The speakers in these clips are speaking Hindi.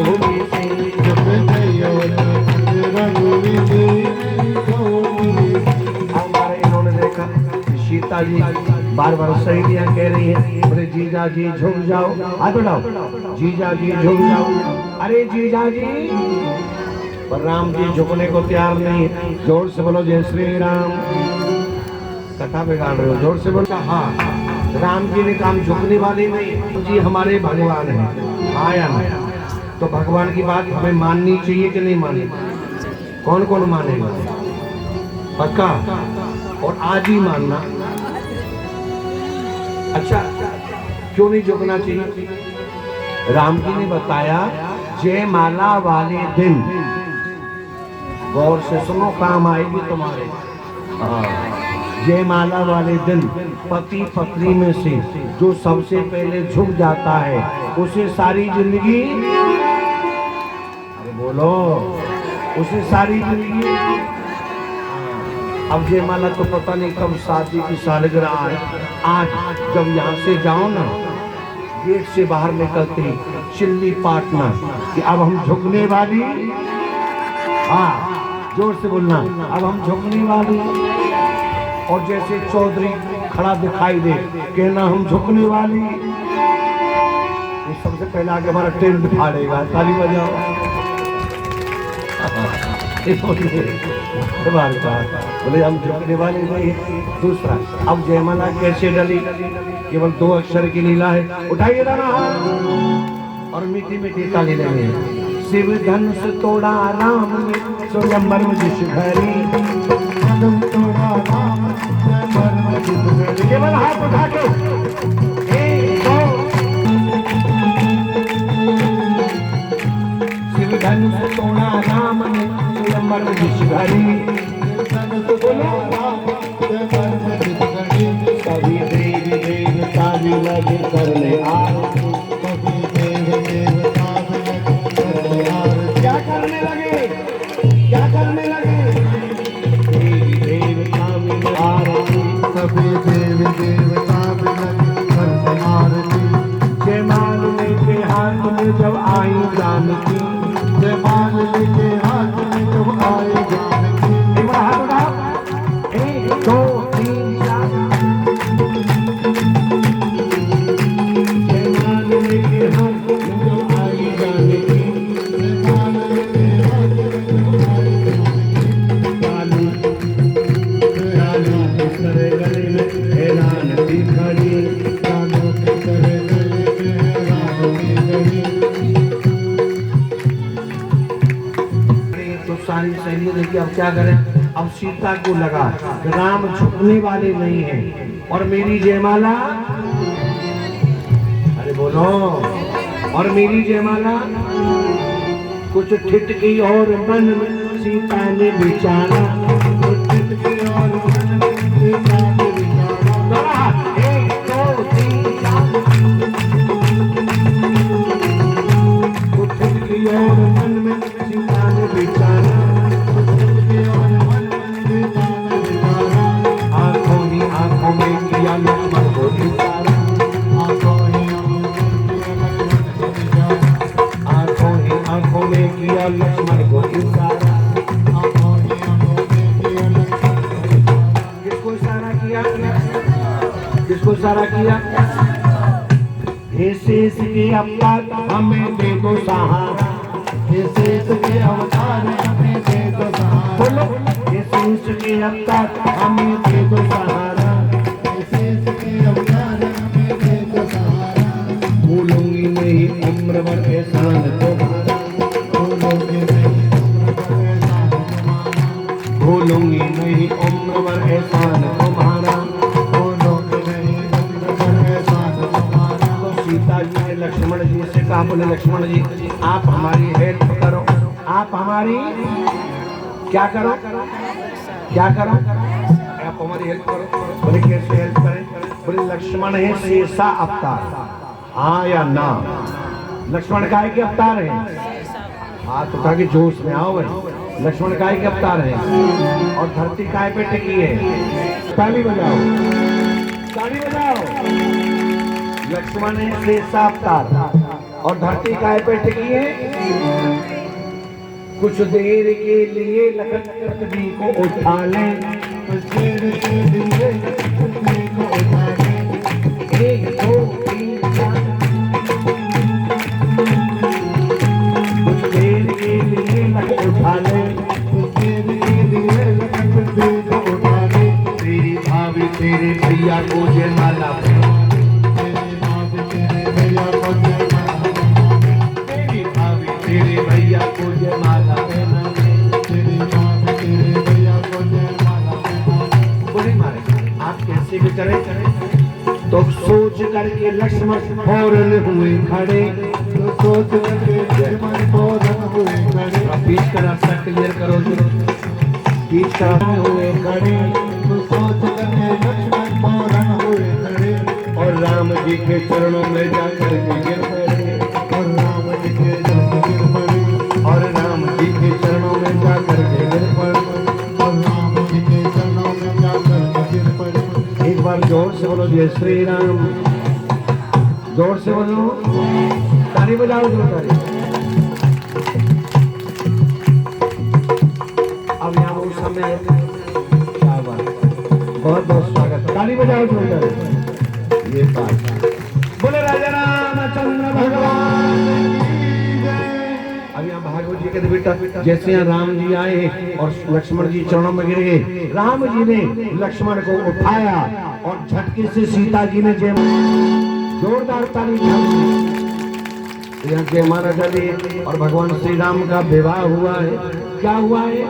भूमि से। हमारे इन्होंने देखा सीता जी बार बार सहेलियां कह रही हैं, बोले जीजा जी झुक जाओ, हाथ उठाओ, जीजा जी झुक जाओ। अरे जीजा जी, पर राम जी झुकने को तैयार नहीं। जोर से बोलो जय श्री राम। कथा बिगाड़ रहे हो, जोर से बोलो। हाँ, राम जी ने काम झुकने वाले नहीं जी, हमारे भगवान है। आया ना, तो भगवान की बात हमें माननी चाहिए कि नहीं माननी? कौन कौन मानेगा? पक्का? और आज ही मानना। अच्छा, क्यों नहीं झुकना चाहिए? राम जी ने बताया, जयमाला वाले दिन, गौर से सुनो, काम आएगी तुम्हारे। जयमाला वाले दिन पति पत्नी में से जो सबसे पहले झुक जाता है, उसे सारी जिंदगी, अरे बोलो, उसे सारी जिंदगी। अब जयमाला तो पता नहीं कब शादी की सालगिरह है। आज जब यहाँ से जाओ ना, गेट से बाहर निकलते ही चिल्ली पाटना कि अब हम झुकने वाली। हाँ, जोर से बोलना, अब हम झुकने वाली। और जैसे चौधरी खड़ा दिखाई दे, कहना हम झुकने वाली। ये सबसे पहले आगे हमारा टेंट फाड़ेगा, ताली बजाओ। बोले हम झुकने वाले नहीं। दूसरा, अब जयमाला कैसे डली? केवल 2 अक्षर की लीला है। उठाइए ना हाथ और मीठी मीठी ताली लगे। शिव धनुष तोड़ा राम ने, स्वयंवर में शिखरी। केवल हाथ उठा के 1 2। शिव धनुष तोड़ा राम ने, स्वयंवर में शिखरी। कभी देव देवता भी लगे करने आरती। क्या करने लगे? क्या करने लगे? देवी देवता भी आरती। सभी देव देवता भी लगे करने आरती। जयमाला के हाथ में जब आई जानकी, जयमाला के हाथ में जब आई जानकी। 1 2 3 4। जयमाला के हाथ में जब आई जानकी, जयमाला के हाथ में जब आई जानकी। काली करे गले में हैरान थी खड़ी। कालों के करे गले में हैरान थी खड़ी। तो सारी सहेलियां देखिए, अब क्या करें? अब सीता को लगा राम झुकने वाले नहीं है, और मेरी जयमाला, अरे बोलो, और मेरी जयमाला कुछ ठिठकी और मन में सीता ने बिचारा। कुछ ठिठकी और मन में सीता ने बिचारा। 1 2 3 4। कुछ ठिठकी और मन में सीता ने बिचारा। आंखों में किया लक्ष्मण को इशारा। आंखों में किया लक्ष्मण को इशारा। किसको इशारा किया? किसको इशारा किया? हे शेष के अवतार हमें दे दो सहारा। हे शेष के अवतार हमें दे दो सहारा। बोलो, हे शेष के अवतार हमें दे दो सहारा। भूलूंगी नहीं उम्र भर एहसान तुम्हारा। भूलूंगी नहीं उम्र भर एहसान तुम्हारा। तो सीता जी ने लक्ष्मण जी से कहा, बोले लक्ष्मण जी आप हमारी हेल्प करो। आप हमारी क्या करो? क्या करो? आप हमारी हेल्प करो। बोले कैसे हेल्प करें? बोले लक्ष्मण है शेषा अवतार। हाँ या ना? लक्ष्मण काय के अवतार है? हाथ उठा के जोश में आओ भाई। लक्ष्मण काय के अवतार है? और धरती काय पे टिकी है? ताली बजाओ, ताली बजाओ। लक्ष्मण है शेषा अवतार। और धरती काय पे टिकी है? कुछ देर के लिए लखन पृथ्वी को उठा ले, कुछ देर के लिए पृथ्वी को उठा ले। 1 2 3 4 कुछ देर के लिए लखन उठा ले, कुछ देर के लिए लखन पृथ्वी को उठा ले। तेरी भाभी तेरे भैया को जयमाला, तेरे बाप तेरे भैया को जयमाला, तेरी भाभी तेरे भैया को जयमाला, तेरे बाप तेरे भैया को जयमाला। बोले महाराज आप कैसे भी चले तो सोच करके लक्ष्मण फौरन हुए खड़े। तो सोच करके लक्ष्मण फौरन हुए खड़े। अब बीच का रास्ता क्लियर करो जो बीच का रास्ता हुए खड़े। तो सोच करके लक्ष्मण फौरन हुए खड़े। और राम जी के चरणों में जाकर के गिर पड़े, और राम जी के चरण गिर पड़े। और राम जी के चरणों में जाकर के गिर पड़े। और राम जी के चरणों में जाकर के गिर पड़े। एक बार जोर से बोलो जय श्री राम, जोर से बोलो, ताली बजाओ जोर ताली। अब यहाँ वो समय क्या बात, बहुत बहुत स्वागत, ताली बजाओ जोर ताली। ये बात बोले राजा रामचंद्र भगवान की जय। अब यहाँ भागवत जी कहते बेटा जैसे यहाँ राम जी आए और लक्ष्मण जी चरणों में गिर गए, राम जी ने लक्ष्मण को उठाया और झटके से सीता जी ने जय, जोरदार ताली। यहाँ जय महाराजा जी और भगवान श्री राम का विवाह हुआ है। क्या हुआ है?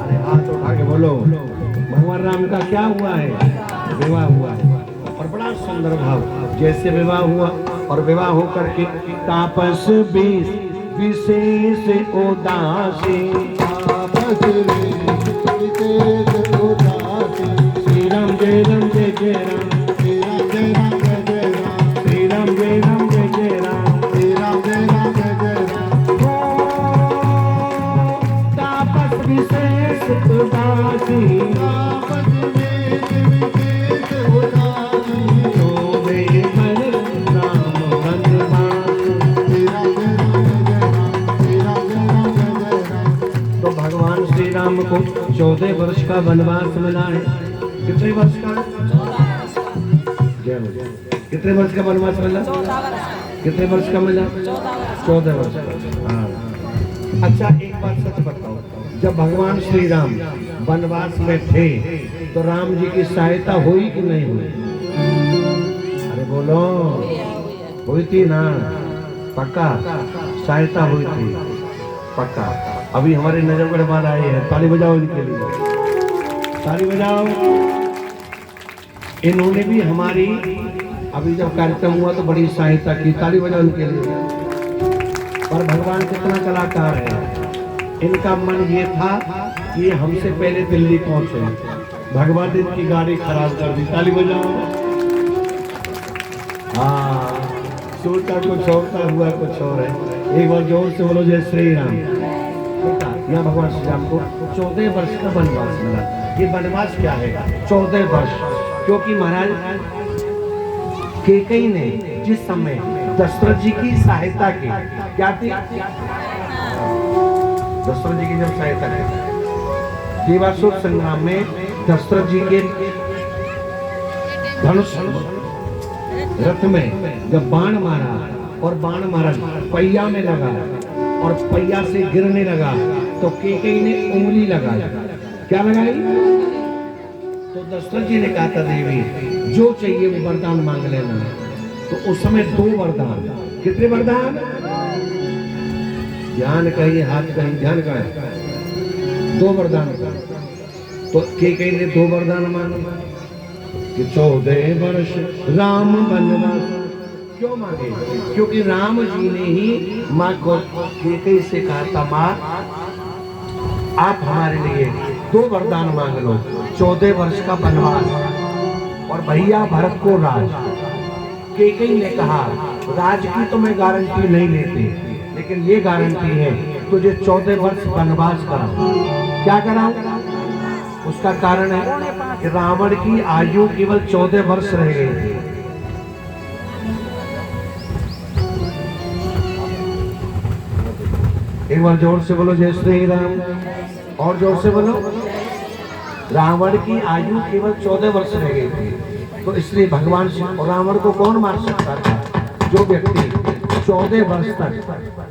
अरे हाथ उठा के बोलो, भगवान राम का क्या हुआ है? विवाह हुआ है। और बड़ा सुंदर भाव, जैसे विवाह हुआ और विवाह होकर के तापस बीस विशेष उदासी, आपस में विशेष उदासी। श्री राम जय राम जय जय राम, श्री राम जय राम जय जय राम। श्री राम जय राम जय जय राम, श्री राम जय राम जय जय राम। तापस विशेष उदासी, आपस में विशेष उदासी। शोभे भरत राम वनवास। श्री राम जय राम जय जय राम। श्री राम जय राम जय जय राम। तो भगवान श्री राम को 14 वर्ष का वनवास मिला है। कितने वर्ष का? जय हो जय। कितने वर्ष का वनवास मिला? कितने वर्ष का मिला? 14 वर्ष का। हाँ। अच्छा एक बात सच बताओ, जब भगवान श्री राम वनवास में थे तो राम जी की सहायता हुई कि नहीं हुई? अरे बोलो, हुई थी ना? पक्का सहायता हुई थी, पक्का। अभी हमारे नजरगढ़ वाला आए हैं, ताली बजाओ इनके लिए, ताली बजाओ। इन्होंने भी हमारी अभी जब कार्यक्रम हुआ तो बड़ी सहायता की, ताली बजाओ इनके लिए। पर भगवान कितना कलाकार है, इनका मन ये था कि ये हमसे पहले दिल्ली पहुंचे, भगवान ने इनकी गाड़ी खराब कर दी, ताली बजाओ। हाँ, सोचा कुछ और था, हुआ कुछ और है। एक बार जोर से बोलो जय श्री राम। यहाँ भगवान श्री राम को 14 वर्ष का वनवास मिला। ये वनवास क्या है? 14 वर्ष, क्योंकि महाराज कैकेयी ने जिस समय दशरथ जी की सहायता की, क्या थी? दशरथ जी की जब सहायता की देवासुर संग्राम में, दशरथ जी के धनुष रथ में जब बाण मारा और बाण मारा पहिया में लगा और पहिया से गिरने लगा तो कैकेयी ने उंगली लगाई। क्या लगाई? तो दशरथ जी ने कहा था देवी जो चाहिए वो वरदान मांग लेना। तो उस समय 2 वरदान, कितने वरदान? ध्यान कहिए, हाथ कहिए, ध्यान करें। 2 वरदान। तो कैकेयी ने 2 वरदान मांगे कि 14 वर्ष राम वनवास। क्यों मांगे? क्योंकि राम जी ने ही माँ को कैकेयी से कहा था, माँ आप हमारे लिए 2 वरदान मांग लो, 14 वर्ष का वनवास और भैया भरत को राज। कैकेयी ने कहा राज की तो मैं गारंटी नहीं लेती, लेकिन ये गारंटी है तुझे 14 वर्ष वनवास कराऊं। क्या कराऊं? उसका कारण है कि रावण की आयु केवल 14 वर्ष रह गई थी। एक बार जोर से बोलो जय श्री राम, और जोर से बोलो। रावण की आयु केवल 14 वर्ष रह गई थी, तो इसलिए भगवान रावण को कौन मार सकता था? जो व्यक्ति 14 वर्ष तक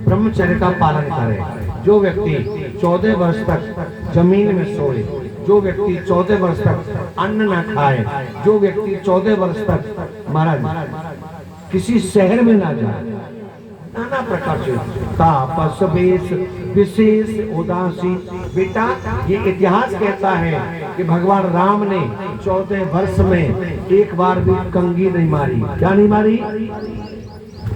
ब्रह्मचर्य का पालन करे, जो व्यक्ति 14 वर्ष तक जमीन में सोए, जो व्यक्ति 14 वर्ष तक अन्न न खाए, जो व्यक्ति 14 वर्ष तक महाराज किसी शहर में ना जाए, नाना प्रकार से तापस वेश विशेष उदासी। बेटा ये इतिहास कहता है कि भगवान राम ने 14 वर्ष में एक बार भी कंघी नहीं मारी। क्या नहीं मारी?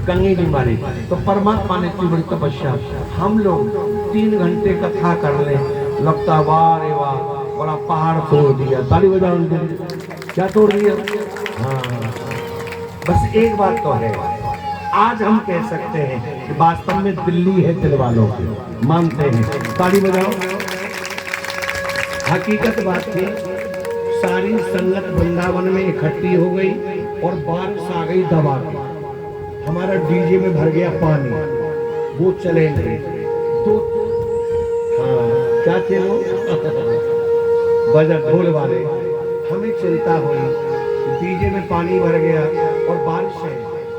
कंघी नहीं मारी। तो परमात्मा ने इतनी बड़ी तपस्या, हम लोग 3 घंटे कथा कर ले, लगता वाह रे वाह बड़ा पहाड़ तोड़ दिया। ताली बजाओ उनके लिए। क्या तोड़ दिया? हाँ, बस एक बात तो है, आज हम कह सकते हैं कि वास्तव में दिल्ली है दिल वालों की, मानते हैं। ताली बजाओ। हकीकत बात थी, सारी संगत वृंदावन में इकट्ठी हो गई और बारिश आ गई दबा के, हमारा डीजे में भर गया पानी, वो चले नहीं तो हाँ क्या चलो बजा ढोल वाले। हमें चिंता हुई, डीजे में पानी भर गया और बारिश है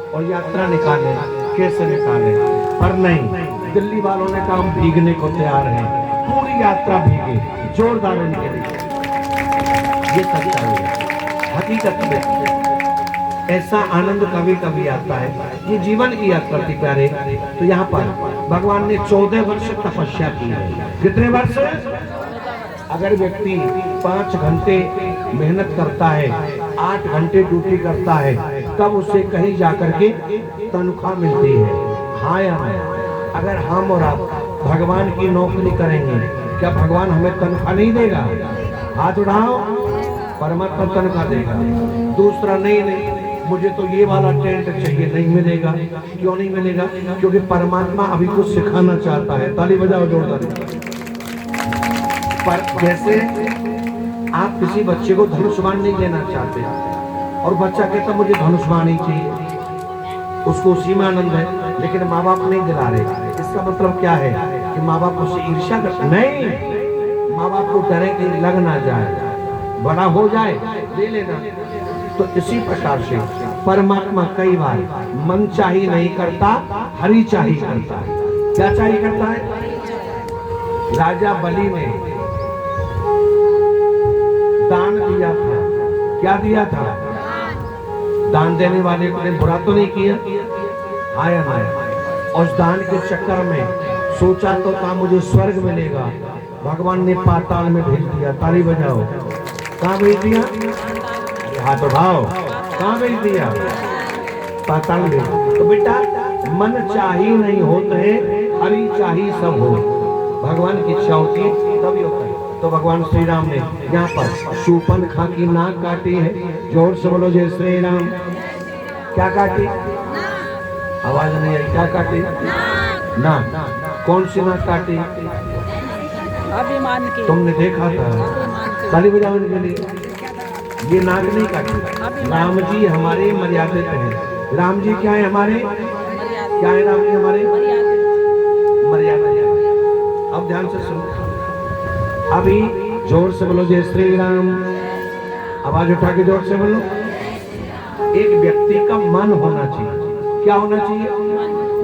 और यात्रा निकाले, कैसे निकाले? पर नहीं, दिल्ली वालों ने कहा हम भीगने को तैयार हैं, पूरी यात्रा भीगे, जोरदार इनके लिए। ये सच्चाई है। हकीकत में ऐसा आनंद कभी कभी आता है। ये जीवन की यात्रा थी प्यारे। तो यहाँ पर भगवान ने 14 वर्ष तपस्या की है। कितने वर्ष? अगर व्यक्ति 5 घंटे मेहनत करता है, 8 घंटे ड्यूटी करता है, तब उसे कहीं जाकर के तनख्वाह मिलती है। हाँ या नहीं? अगर हम और आप भगवान की नौकरी करेंगे, क्या भगवान हमें तनख्वाह नहीं देगा? हाथ उठाओ। परमात्मा तनख्वाह देगा। दूसरा नहीं, मुझे तो ये वाला टेंट चाहिए, नहीं मिलेगा। क्यों नहीं मिलेगा? क्योंकि परमात्मा अभी कुछ सिखाना चाहता है। ताली बजाओ जोरदार। पर जैसे आप किसी बच्चे को धनुष बाण नहीं देना चाहते और बच्चा कहता मुझे धनुष बाण ही चाहिए, उसको उसी में आनंद है, लेकिन माँ बाप नहीं दिला रहे। इसका मतलब क्या है कि माँ बाप उससे ईर्ष्या करते नहीं, माँ बाप को डरे कहीं लग ना जाए, बड़ा हो जाए ले लेना। तो इसी प्रकार से परमात्मा कई बार मन चाही नहीं करता, हरि चाही करता है। क्या चाही करता है? राजा बलि ने दान दिया था। क्या दिया था? दान देने वाले को ने बुरा तो नहीं किया, आया आया। उस दान के चक्कर में सोचा तो था मुझे स्वर्ग मिलेगा, भगवान ने पाताल में भेज दिया। ताली बजाओ। कहाँ भेज दिया? हाथ उठाओ। कहाँ भेज दिया? पाताल में। तो बेटा मन चाही नहीं होते, हरि चाही सब हो। भगवान की इच्छा होती है तभी होता है। तो भगवान श्री राम ने यहाँ पर शूर्पणखा की नाक काटी है। जोर से बोलो जय श्री राम। क्या काटी? आवाज नहीं आई। क्या काटी? नाक। कौन सी नाक काटी? अभिमान की। तुमने देखा था? ताली बजाने के लिए ये नाक नहीं काटी। राम जी हमारे मर्यादित हैं। राम जी क्या है हमारे? क्या है राम जी हमारे? मर्यादा। अब ध्यान से सुनो। अभी जोर से बोलो जय श्री राम। आवाज उठा के जोर से बोलो। एक व्यक्ति का मन होना चाहिए। क्या होना चाहिए?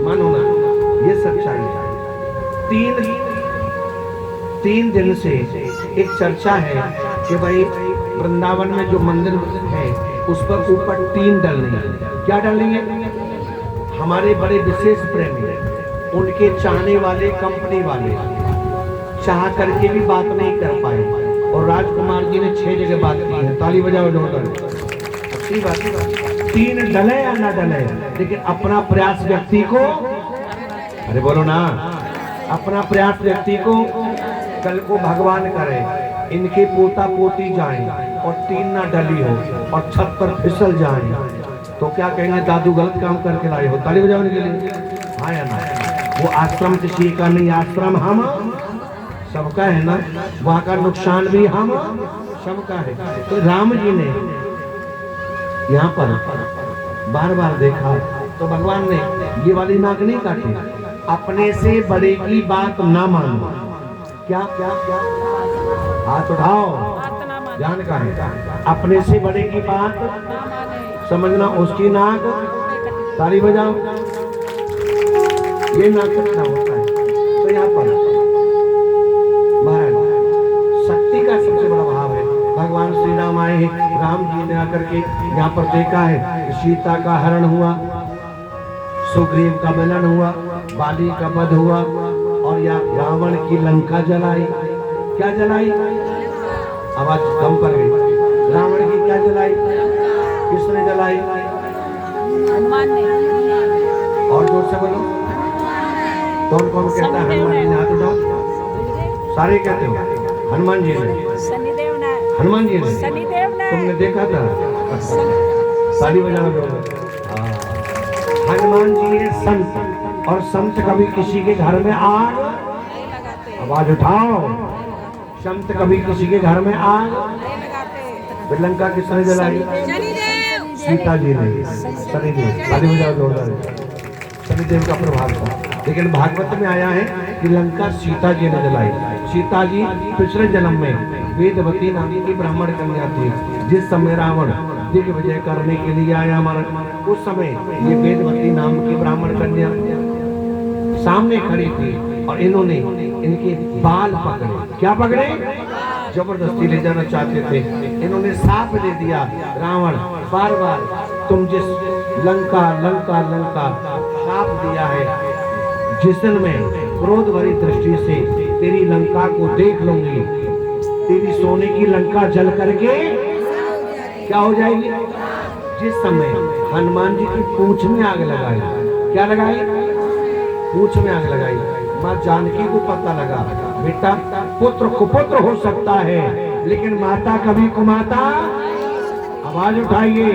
मन होना चाहिए। ये सच्चाई है। तीन दिन से एक चर्चा है कि भाई वृंदावन में जो मंदिर है उस पर ऊपर 3 डलेंगे। क्या डलेंगे? हमारे बड़े विशेष प्रेमी, उनके चाहने वाले, कंपनी वाले चाह करके भी बात नहीं कर पाए और राजकुमार जी ने 6 जगह बात की है। ताली बजाओ जोरदार। अच्छी बात। 3 डले या ना डले, लेकिन अपना प्रयास व्यक्ति को, अरे बोलो ना, अपना प्रयास व्यक्ति को कल को भगवान करे इनके पोता पोती जाएं और 3 ना डली हो और छत पर फिसल जाएं, तो क्या कहेंगे? दादू गलत काम करके लाए हो। ताली बजाने के लिए। हाँ या ना? वो आश्रम किसी का नहीं, आश्रम हम सबका है ना, वहां का नुकसान भी हम सबका है। तो राम जी ने यहाँ पर बार बार देखा तो भगवान ने ये वाली नाक नहीं काटी, अपने से बड़े की बात ना मानो। क्या क्या क्या? हाथ उठाओ, जानकार है। अपने से बड़े की बात समझना, उसकी नाक ताली बजाओ। ये नाक कटना होता है। तो यहाँ पर महाराज शक्ति का सबसे बड़ा भाव है। भगवान श्री राम आए हैं, राम जी ने आकर के यहाँ पर देखा है सीता का हरण हुआ, सुग्रीव का मिलन हुआ, बाली का वध हुआ, और या रावण की लंका जलाई। क्या जलाई? आवाज कम कर गई। रावण की क्या जलाई? किसने जलाई? हनुमान ने। और जोर से बोलो। कौन कौन कहता है हनुमान जी ने? हाथ उठाओ। सारे कहते हो हनुमान जी ने। शनिदेव ने। हनुमान जी ने। शनिदेव ने। तुमने देखा था? ताली बजाओ लोग। हनुमान जी ये संत, और संत कभी किसी के घर में आग, आवाज उठाओ, संत कभी किसी के घर में आग। लंका किसने जलाई? सीता जी ने। शनिदेव। ताली बजाओ जोरदार। शनिदेव का प्रभाव था। लेकिन भागवत में आया है कि लंका सीता जी ने जलाई। सीता जी पिछले जन्म में वेदवती नाम की ब्राह्मण कन्या थी। जिस समय रावण दिग्विजय करने के लिए आया हमारा, उस समय ये वेदवती नाम की ब्राह्मण कन्या सामने खड़ी थी, और इन्होंने इनके बाल पकड़े। क्या पकड़े? जबरदस्ती ले जाना चाहते थे। इन्होंने साफ दे दिया, रावण बार बार तुम जिस लंका लंका लंका साफ दिया है, जिस दिन मैं क्रोध भरी दृष्टि से तेरी लंका को देख लूंगी, तेरी सोने की लंका जल करके क्या हो जाएगी? जिस समय हनुमान जी की पूंछ में आग लगाई। क्या लगाई? पूंछ में आग लगाई। माँ जानकी को पता लगा बेटा पुत्र कुपुत्र हो सकता है, लेकिन माता कभी कुमाता। आवाज उठाइए,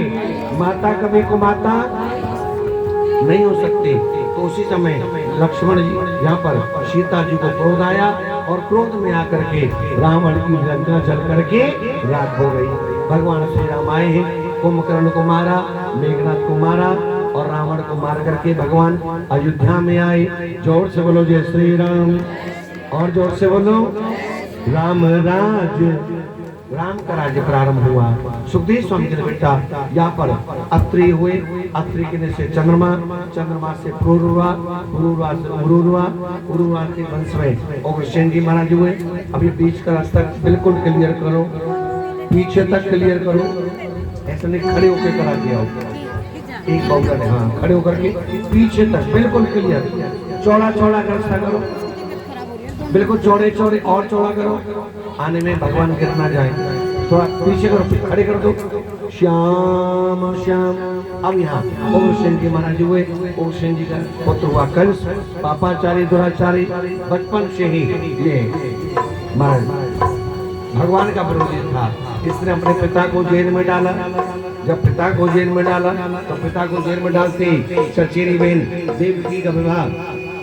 माता कभी कुमाता नहीं हो सकते। तो उसी समय लक्ष्मण जी यहाँ पर सीता जी को क्रोध आया, और क्रोध में आकर के रावण की लंका जल करके राख हो गई। भगवान श्री राम आए हैं, कुंभकर्ण को मारा, मेघनाथ को मारा, और रावण को मार करके भगवान अयोध्या में आए। जोर से बोलो जय श्री राम, और जोर से बोलो राम राज। राम का राज्य प्रारंभ हुआ। सुखदेव स्वामी जी ने बेटा यहाँ पर अत्रि हुए, अत्रि के से चंद्रमा, चंद्रमा से पुरुरवा, पुरुरवा से उरुरवा, उरुरवा के वंश में अगस्त्य जी महाराज हुए। अभी बीच का रास्ता बिल्कुल क्लियर करो, पीछे तक क्लियर करो, ऐसा नहीं खड़े होकर करा दिया एक बाउंडर है। हाँ, खड़े होकर के पीछे तक बिल्कुल क्लियर, चौड़ा चौड़ा रास्ता करो, बिल्कुल चौड़े चौड़े और चौड़ा करो, आने में भगवान गिर ना जाए। थोड़ा पीछे करो, फिर खड़े कर दो। श्याम श्याम। अब यहाँ अगस्त्य जी महाराज हुए। अगस्त्य जी का पुत्र हुआ कंस, पापाचारी दुराचारी, बचपन से ही ये महाराज भगवान का विरोधी था। इसने अपने पिता को जेल में डाला। जब पिता को जेल में डाला तो पिता को जेल में डालते चचेरी बहन देवकी का विवाह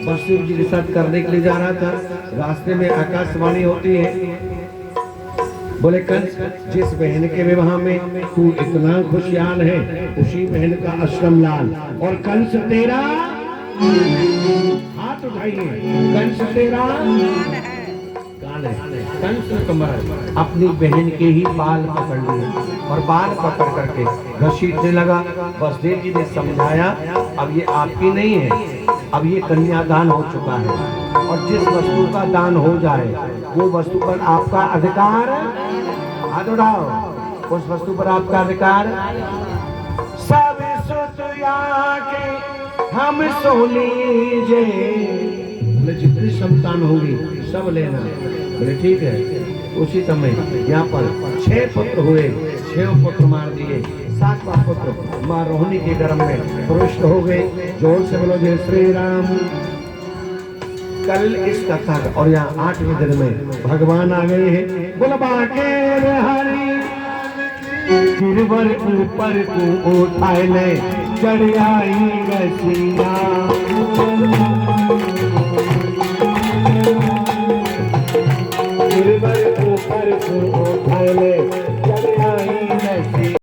वसुदेव जी के साथ करने के लिए जा रहा था। रास्ते में आकाशवाणी होती है, बोले कंस जिस बहन के विवाह में तू इतना खुशहाल है, उसी बहन का अश्रम लाल। और कंस तेरा, हाथ उठाइए, कंस तेरा कंस तुम्हारा अपनी बहन के ही बाल पकड़ लिए, और बाल पकड़ करके घसीटने लगा। वसुदेव जी ने समझाया अब ये आपकी नहीं है, अब ये कन्यादान हो चुका है, और जिस वस्तु का दान हो जाए वो वस्तु पर आपका अधिकार, हाथ उठाओ, उस वस्तु पर आपका अधिकार। सब सुतया के हम सो लीजिए, जितनी संतान होगी सब लेना। बोले ठीक है। उसी समय यहाँ पर 6 पुत्र हुए, 6 पुत्र मार दिए। 7वां पुत्र माँ रोहिणी के गर्भ में प्रविष्ट हो गए। जोर से बोलो जय श्री राम। कल इस कथा और यहाँ 8वें दिन में भगवान आ गए हैं। बोलो बाके हरि गिरवर ऊपर को उठाए ले, चढ़ आई रसिया। गिरवर ऊपर को उठाए ले, चढ़ आई रसिया।